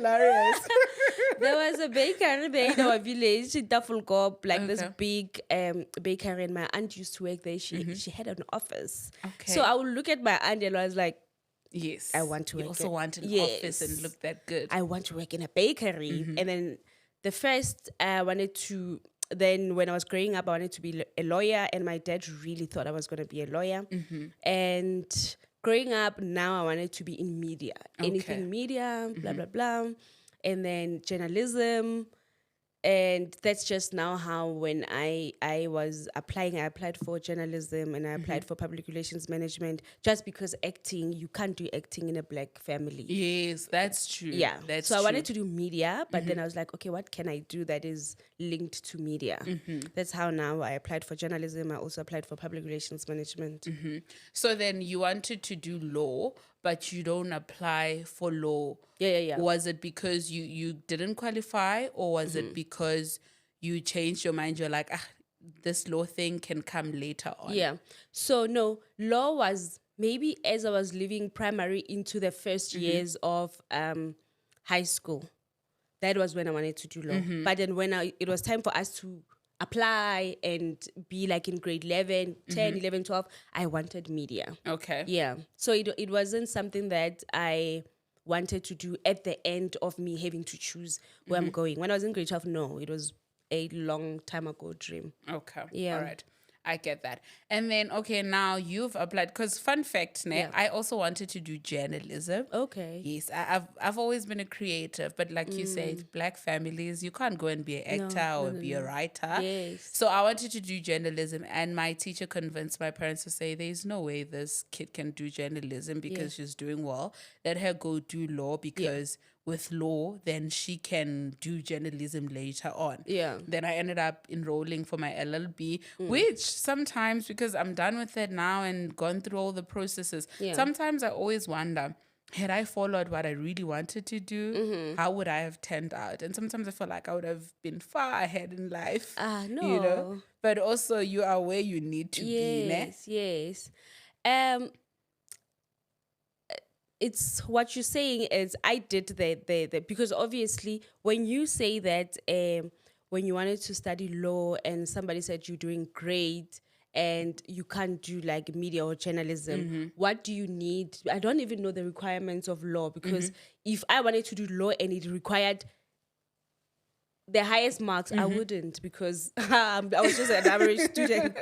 hilarious. There was a bakery there in our village, in Tafelkop, like this Okay. big bakery, and my aunt used to work there. She had an office. Okay. So I would look at my aunt and I was like, Yes. I want to You work also at- want an Yes. office and look that good. I want to work in a bakery. And then the first I wanted to, then when I was growing up, I wanted to be a lawyer, and my dad really thought I was going to be a lawyer. And growing up, now I wanted to be in media, anything media, blah, blah, blah. And then journalism. And that's just now how when I was applying, I applied for journalism and I applied for public relations management, just because acting, you can't do acting in a black family. Yes, that's true. Yeah. That's so I true. wanted to do media, but then I was like, okay, what can I do that is linked to media? That's how now I applied for journalism. I also applied for public relations management. So then you wanted to do law, but you don't apply for law. Yeah. Was it because you didn't qualify, or was it because you changed your mind? You're like, this law thing can come later on. Yeah. So no, law was maybe as I was leaving primary into the first years of high school. That was when I wanted to do law. But then when it was time for us to apply and be like in grade 11, 10, 11, 12, I wanted media. Okay. Yeah. So it wasn't something that I wanted to do at the end of me having to choose where I'm going. When I was in grade 12, no, it was a long time ago dream. Okay. Yeah. All right. I get that. And then, okay, now you've applied, because fun fact, I also wanted to do journalism. Okay. Yes, I've always been a creative, but like you said, black families, you can't go and be an actor or be a writer. Yes. So I wanted to do journalism, and my teacher convinced my parents to say, there's no way this kid can do journalism because she's doing well. Let her go do law, because with law, then she can do journalism later on. Yeah. Then I ended up enrolling for my LLB, which sometimes, because I'm done with it now and gone through all the processes, sometimes I always wonder, had I followed what I really wanted to do, how would I have turned out? And sometimes I feel like I would have been far ahead in life. No. You know? But also you are where you need to be. Ne? Yes. It's what you're saying is I did the because obviously when you say that when you wanted to study law and somebody said you're doing great and you can't do like media or journalism, what do you need? I don't even know the requirements of law, because if I wanted to do law and it required the highest marks, I wouldn't, because I was just an average student.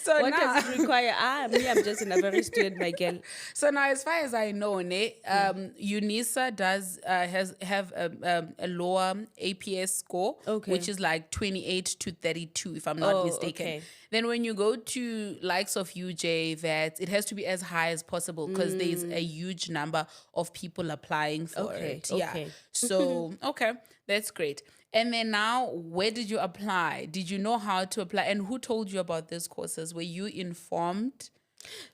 So what now, does it require? I'm just an average student, my girl. So now, as far as I know, UNISA does have a lower APS score, which is like 28 to 32, if I'm not mistaken. Okay. Then when you go to likes of UJ, that it has to be as high as possible, because there's a huge number of people applying for it. Yeah. Okay. So, okay, that's great. And then now, where did you apply? Did you know how to apply? And who told you about these courses? Were you informed?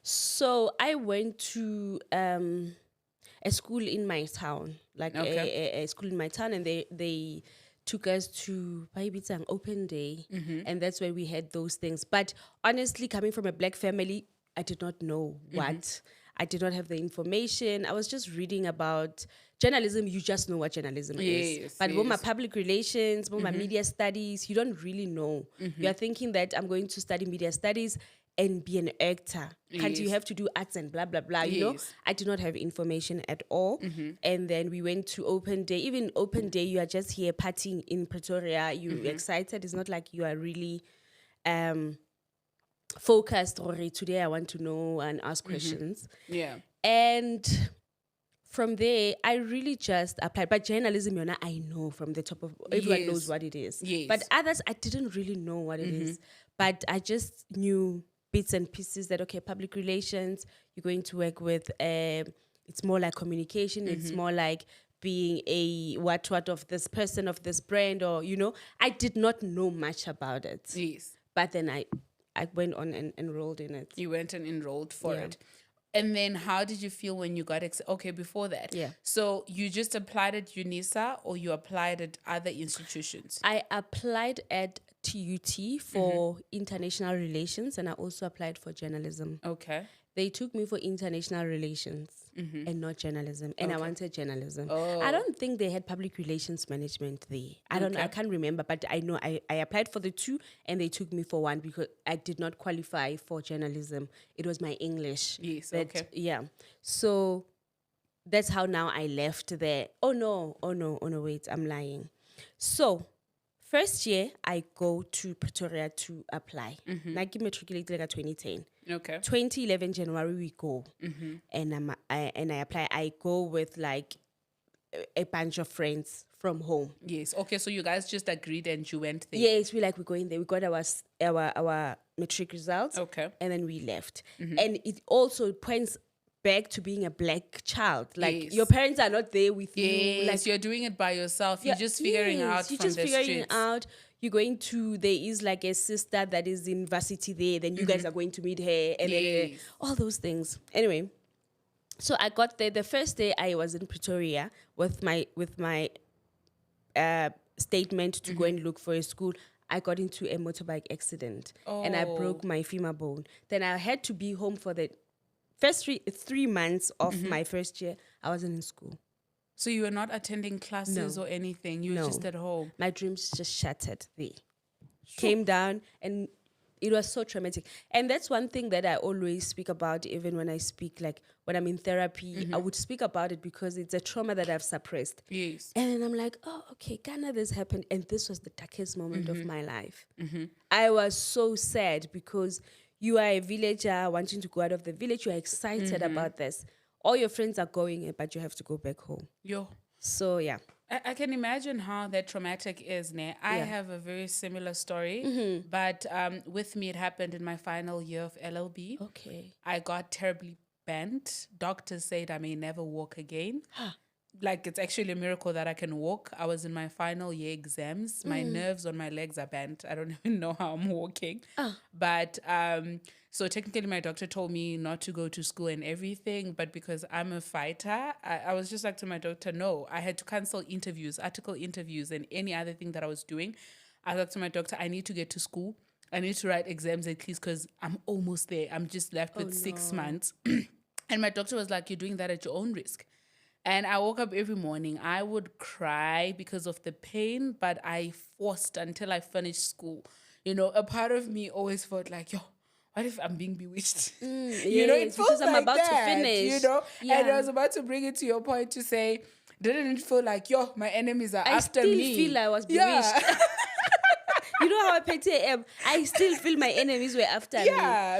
So I went to a school in my town, like a school in my town, and they took us to Baibitsang Open Day, and that's where we had those things. But honestly, coming from a black family, I did not know what. I did not have the information. I was just reading about journalism. You just know what journalism is. But with my public relations, with my media studies, you don't really know. You are thinking that I'm going to study media studies and be an actor. Can't you have to do arts and blah, blah, blah, you know? I did not have information at all. And then we went to Open Day. Even Open Day, you are just here partying in Pretoria. You're excited. It's not like you are really focused, or today I want to know and ask questions. Yeah. And from there, I really just applied. But journalism, I know from the top of, everyone knows what it is. Yes. But others, I didn't really know what it is. But I just knew bits and pieces that, okay, public relations, you're going to work with, it's more like communication. It's more like being a what of this person, of this brand, or, I did not know much about it. Yes. But then I went on and enrolled in it. You went and enrolled for it. And then how did you feel when you got okay, before that? Yeah. So you just applied at UNISA, or you applied at other institutions? I applied at TUT for international relations, and I also applied for journalism. Okay. They took me for international relations and not journalism. And I wanted journalism. Oh. I don't think they had public relations management there. I don't know. I can't remember, but I know I applied for the two and they took me for one because I did not qualify for journalism. It was my English. Yes, Yeah. So that's how now I left there. Oh no, wait, I'm lying. So first year, I go to Pretoria to apply. Like matriculated like 2010. Okay. 2011 January we go, and I apply. I go with like a bunch of friends from home. Yes. Okay. So you guys just agreed and you went there. Yes, we're going there. We got our matric results. Okay. And then we left. And it also points back to being a black child. Like your parents are not there with you. Like you're doing it by yourself. You're just figuring out. You're just figuring out. You're going to, there is like a sister that is in varsity there. Then you guys are going to meet her. And then all those things. Anyway, so I got there. The first day I was in Pretoria with my statement to go and look for a school. I got into a motorbike accident and I broke my femur bone. Then I had to be home for the first 3 months of my first year. I wasn't in school. So you were not attending classes or anything? You were just at home? My dreams just shattered there. Came down and it was so traumatic. And that's one thing that I always speak about, even when I speak, like when I'm in therapy, I would speak about it because it's a trauma that I've suppressed. Yes. And then I'm like, oh, okay, Ghana, this happened. And this was the darkest moment of my life. I was so sad because you are a villager wanting to go out of the village. You are excited about this. All your friends are going, but you have to go back home. So, yeah. I can imagine how that traumatic is. I have a very similar story, but with me, it happened in my final year of LLB. Okay. I got terribly bent. Doctors said I may never walk again. Like, it's actually a miracle that I can walk. I was in my final year exams. My nerves on my legs are bent. I don't even know how I'm walking. But so technically my doctor told me not to go to school and everything. But because I'm a fighter, I was just like to my doctor, no. I had to cancel interviews, article interviews, and any other thing that I was doing. I was like to my doctor, I need to get to school. I need to write exams at least because I'm almost there. I'm just left with 6 months. And my doctor was like, you're doing that at your own risk. And I woke up every morning. I would cry because of the pain, but I forced until I finished school. You know, a part of me always felt like, yo, what if I'm being bewitched? You know, it feels like I'm about to finish. You know, and I was about to bring it to your point to say, didn't it feel like, yo, my enemies are after me? I still feel I was bewitched. You know how I petty I am. I still feel my enemies were after me. Yeah.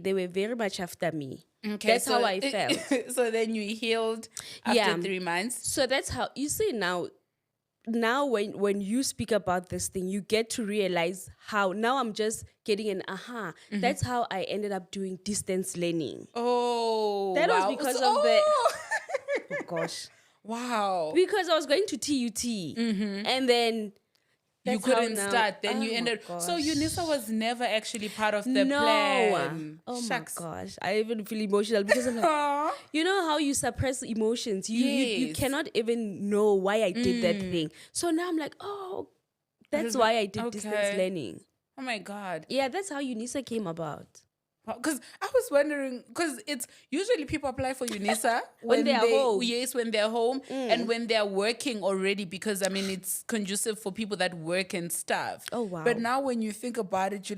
They were very much after me. Okay, that's how I felt. So then you healed after 3 months. So that's how you see now when you speak about this thing, you get to realize how now I'm just getting an aha. That's how I ended up doing distance learning. Oh, that was because of the. Oh gosh! Wow! Because I was going to TUT, and then. You couldn't start. Then you ended. So UNISA was never actually part of the plan. Oh Shucks. My gosh. I even feel emotional because I'm like, you know how you suppress emotions. You cannot even know why I did that thing. So now I'm like, oh, that's why I did distance learning. Oh my God. Yeah, that's how UNISA came about. Because I was wondering, because it's usually people apply for UNISA when they're home. Yes, when they're home and when they're working already, because I mean it's conducive for people that work and stuff. Oh wow! But now when you think about it,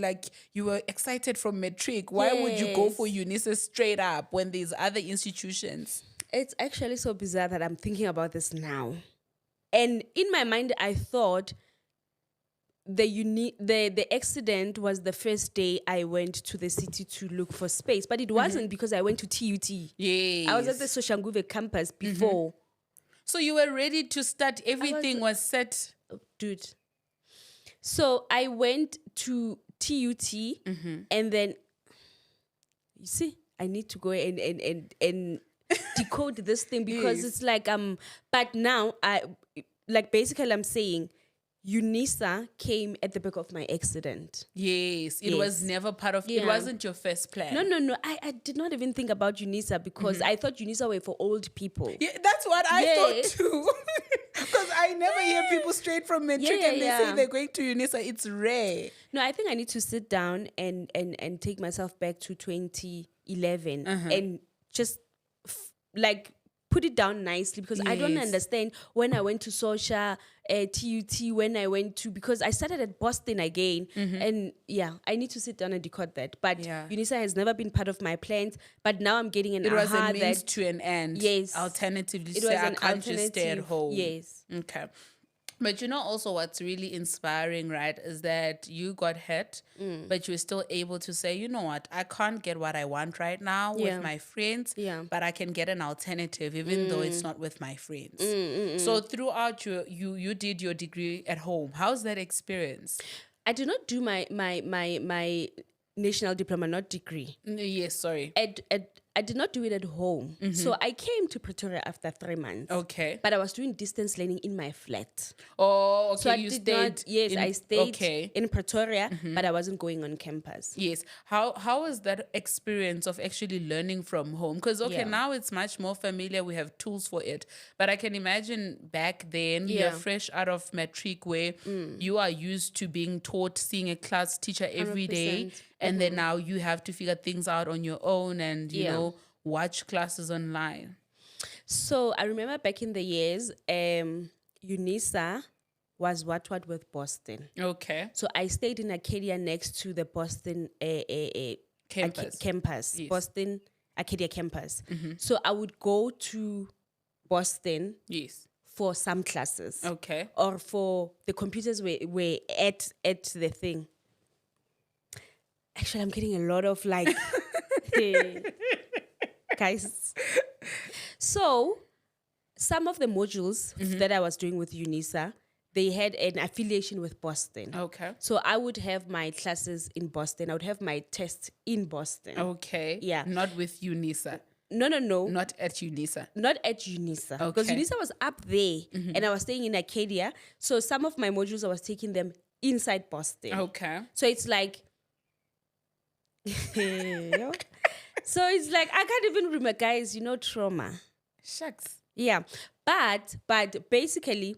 you were excited from matric. Why would you go for UNISA straight up when there's other institutions? It's actually so bizarre that I'm thinking about this now, and in my mind I thought. The accident was the first day I went to the city to look for space, but it wasn't because I went to TUT. Yes. I was at the Soshanguve campus before. So you were ready to start. Everything was set. Dude. So I went to TUT and then, you see, I need to go and decode this thing because it's like, but now basically I'm saying, UNISA came at the back of my accident. Yes, it was never part of, it wasn't your first plan. No. I did not even think about UNISA because I thought UNISA were for old people. Yeah, that's what I thought too. Because I never hear people straight from matric and they say they're going to UNISA. It's rare. No, I think I need to sit down and take myself back to 2011. 11 and just like put it down nicely, because I don't understand when I went to social TUT, when I went to, because I started at Boston again, and I need to sit down and decode that. But UNISA has never been part of my plans, but now I'm getting an it was a means that to an end. Yes. Alternatively, it say was I an can't just stay at alternative. home. Yes. Okay. But you know also what's really inspiring, right, is that you got hit, but you were still able to say, you know what, I can't get what I want right now with my friends, but I can get an alternative, even though it's not with my friends. So throughout you did your degree at home. How's that experience? I did not do my national diploma, not degree. Yes, sorry. I did not do it at home. So I came to Pretoria after 3 months. Okay. But I was doing distance learning in my flat. Oh, okay. So I stayed in Pretoria, but I wasn't going on campus. Yes. How was that experience of actually learning from home? Because, now it's much more familiar. We have tools for it. But I can imagine back then, you're fresh out of matric where you are used to being taught, seeing a class teacher every 100%. day. And then now you have to figure things out on your own and, you know, watch classes online. So I remember back in the years, UNISA was what with Boston. Okay. So I stayed in Acadia next to the Boston campus. Yes. Boston Acadia campus. So I would go to Boston for some classes. Okay. Or for the computers were at the thing. Actually, I'm getting a lot of like... guys. So some of the modules that I was doing with UNISA, they had an affiliation with Boston. Okay. So I would have my classes in Boston. I would have my tests in Boston. Okay. Yeah. Not with UNISA. No. Not at UNISA. Not at UNISA. Okay. Because UNISA was up there and I was staying in Acadia. So some of my modules, I was taking them inside Boston. Okay. So it's like... So it's like, I can't even remember, guys, trauma. Shucks. Yeah. But basically,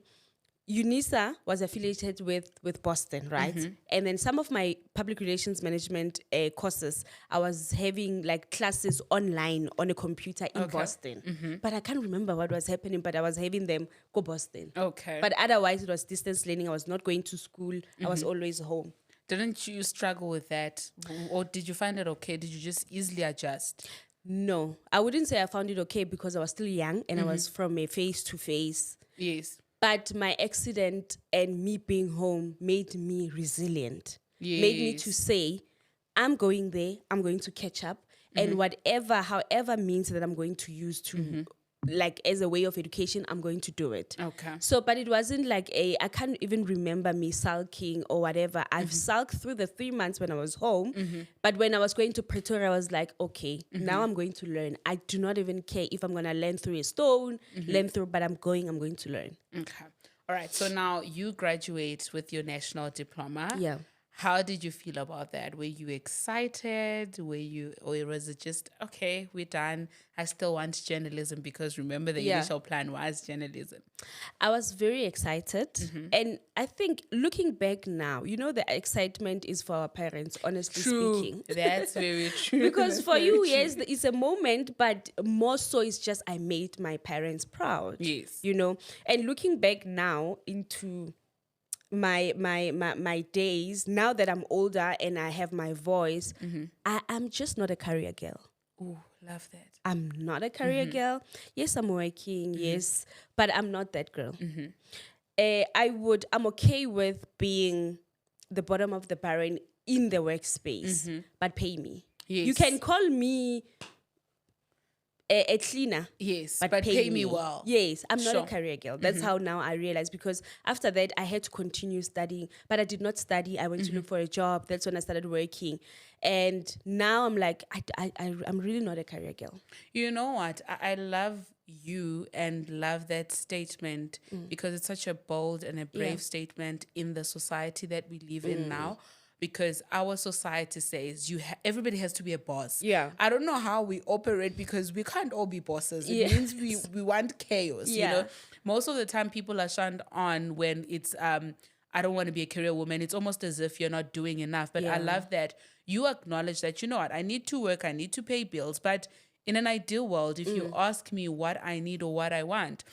UNISA was affiliated with Boston, right? And then some of my public relations management courses, I was having like classes online on a computer in Boston. But I can't remember what was happening, but I was having them go Boston. Okay. But otherwise, it was distance learning. I was not going to school. I was always home. Didn't you struggle with that? Or did you find it okay? Did you just easily adjust? No, I wouldn't say I found it okay because I was still young and I was from a face-to-face. Yes. But my accident and me being home made me resilient. Yes. Made me to say, I'm going there, I'm going to catch up. And however means that I'm going to use to... like as a way of education, I'm going to do it. Okay. So, but it wasn't like I can't even remember me sulking or whatever. I've sulked through the 3 months when I was home. But when I was going to Pretoria, I was like, okay, now I'm going to learn. I do not even care if I'm going to learn through a stone, but I'm going to learn. Okay. All right. So now you graduate with your national diploma. Yeah. How did you feel about that? Were you excited? Or was it just, okay, we're done. I still want journalism, because remember the initial plan was journalism. I was very excited. And I think looking back now, the excitement is for our parents, honestly speaking. That's very true. Because for you, yes, it's a moment, but more so it's just I made my parents proud. Yes. And looking back now into... my days, now that I'm older and I have my voice, I'm just not a career girl. Ooh, love that. I'm not a career girl. Yes, I'm working, yes, but I'm not that girl. I'm okay with being the bottom of the barrel in the workspace, but pay me. Yes. You can call me a cleaner. Yes, but pay me well. Yes, I'm not a career girl. That's how now I realize, because after that I had to continue studying, but I did not study. I went to look for a job. That's when I started working. And now I'm like, I'm really not a career girl. You know what? I love you and love that statement because it's such a bold and a brave statement in the society that we live in now. Because our society says everybody has to be a boss. Yeah. I don't know how we operate because we can't all be bosses. It means we want chaos. Most of the time people are shunned on when it's I don't want to be a career woman. It's almost as if you're not doing enough. But I love that you acknowledge that, you know what, I need to work, I need to pay bills. But in an ideal world, if you ask me what I need or what I want,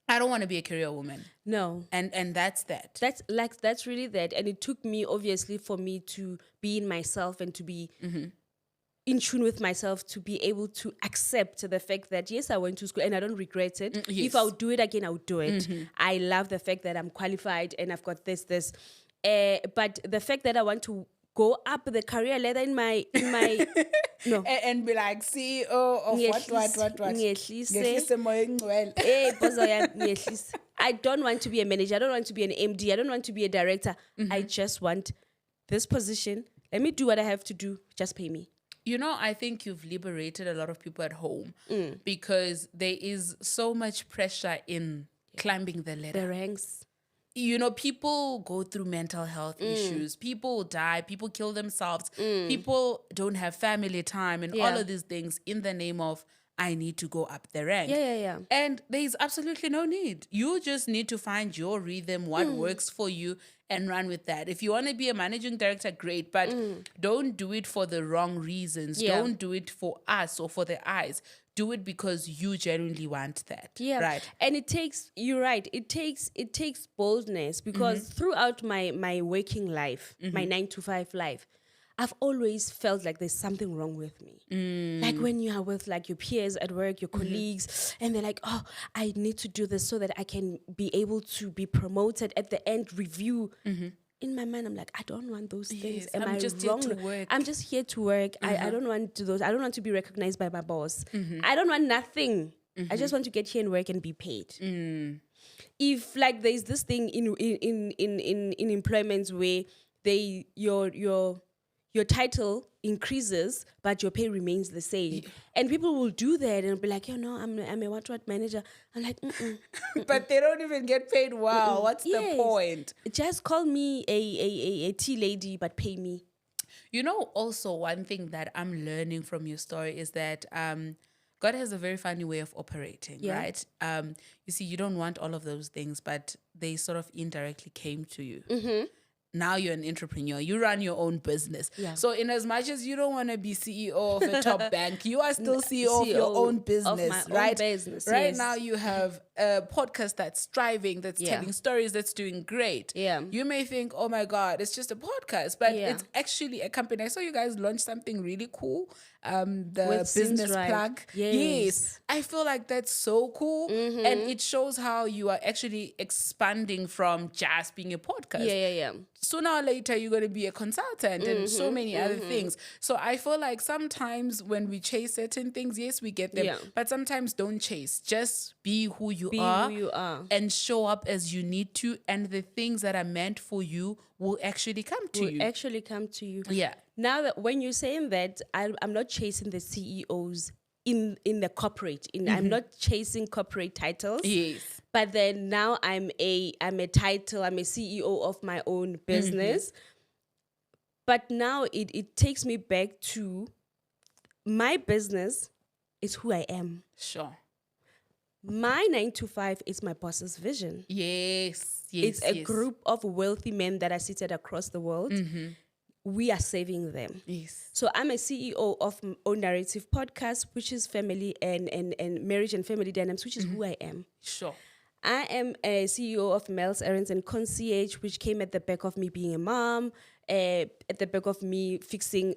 I don't want to be a career woman. No. And that's that. That's really that. And it took me, obviously, for me to be in myself and to be in tune with myself, to be able to accept the fact that, yes, I went to school and I don't regret it. Yes. If I would do it again, I would do it. I love the fact that I'm qualified and I've got this. But the fact that I want to go up the career ladder in my no. And be like CEO of what. I don't want to be a manager. I don't want to be an MD. I don't want to be a director. I just want this position. Let me do what I have to do. Just pay me. You know, I think you've liberated a lot of people at home because there is so much pressure in climbing the ladder. The ranks. You know, people go through mental health issues. People die. People kill themselves. People don't have family time and all of these things in the name of, I need to go up the rank. Yeah. And there's absolutely no need. You just need to find your rhythm, what works for you, and run with that. If you want to be a managing director, great, but don't do it for the wrong reasons. Yeah. Don't do it for us or for the eyes. Do it because you genuinely want that. Yeah. Right. And you're right. It takes boldness because throughout my working life, my 9-to-5 life, I've always felt like there's something wrong with me. Like when you are with like your peers at work, your colleagues, and they're like, oh, I need to do this so that I can be able to be promoted at the end review. In my mind, I'm like, I don't want those things. Am I just wrong? here to work. I'm just here to work. I don't want to do those. I don't want to be recognized by my boss. I don't want nothing. I just want to get here and work and be paid. If like there's this thing in employments where your title increases, but your pay remains the same. And people will do that and be like, I'm a what manager. I'm like, But they don't even get paid well. What's the point? Just call me a tea lady, but pay me. You know, also one thing that I'm learning from your story is that God has a very funny way of operating, right? You see, you don't want all of those things, but they sort of indirectly came to you. Now you're an entrepreneur. You run your own business. Yeah. So in as much as you don't want to be CEO of a top bank, you are still CEO of your own business, right? Own business, right now you have a podcast that's thriving, that's telling stories, that's doing great. Yeah. You may think, oh my God, it's just a podcast, but it's actually a company. I saw you guys launch something really cool. The with business right. plug. Yes. I feel like that's so cool. And it shows how you are actually expanding from just being a podcast. Yeah. Sooner or later, you're going to be a consultant and so many other things. So I feel like sometimes when we chase certain things, yes, we get them. But sometimes don't chase. Just be who you are and show up as you need to. And the things that are meant for you will actually come to you. Yeah. Now that when you're saying that, I'm not chasing the CEOs in the corporate. I'm not chasing corporate titles. Yes. But then now I'm a title. I'm a CEO of my own business. But now it takes me back to my business is who I am. Sure. My 9-to-5 is my boss's vision. Yes. It's a group of wealthy men that are seated across the world. We are saving them. Yes. So I'm a CEO of Own Narrative Podcast, which is family and marriage and family dynamics, which is who I am. Sure. I am a CEO of Mel's Errands and Concierge, which came at the back of me being a mom, at the back of me fixing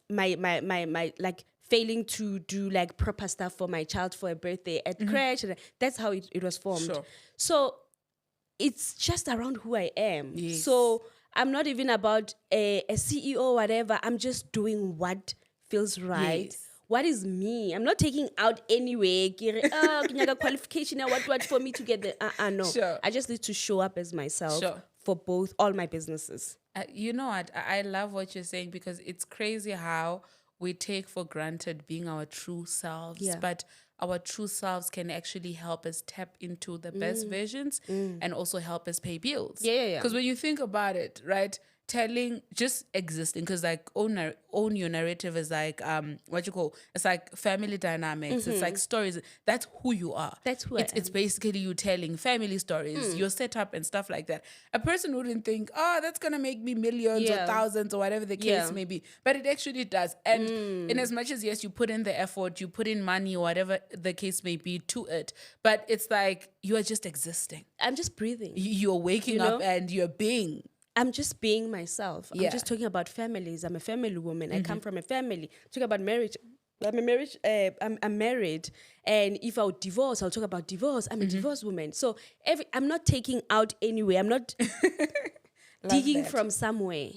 my like failing to do like proper stuff for my child for a birthday at crèche. And that's how it was formed. Sure. So it's just around who I am. Yes. So I'm not even about a CEO or whatever. I'm just doing what feels right. Yes. What is me? I'm not taking out anyway. Qualification what for me to get the no. Sure. I just need to show up as myself for all my businesses. You know what? I love what you're saying because it's crazy how we take for granted being our true selves. Yeah. But our true selves can actually help us tap into the best versions and also help us pay bills. Yeah. Because when you think about it, right? telling, just existing, because like own your narrative is like what you call, it's like family dynamics, it's like stories. That's who you are. That's who it's basically you telling family stories, your setup and stuff like that. A person wouldn't think, oh, that's gonna make me millions or thousands or whatever the case may be, but it actually does. And in as much as, yes, you put in the effort, you put in money or whatever the case may be to it, but it's like you are just existing. I'm just breathing. You're waking up and you're being. I'm just being myself. I'm just talking about families. I'm a family woman. I come from a family. Talking about marriage. I'm married. And if I would divorce, I'll talk about divorce. I'm a divorced woman. So I'm not taking out anyway. I'm not digging from somewhere.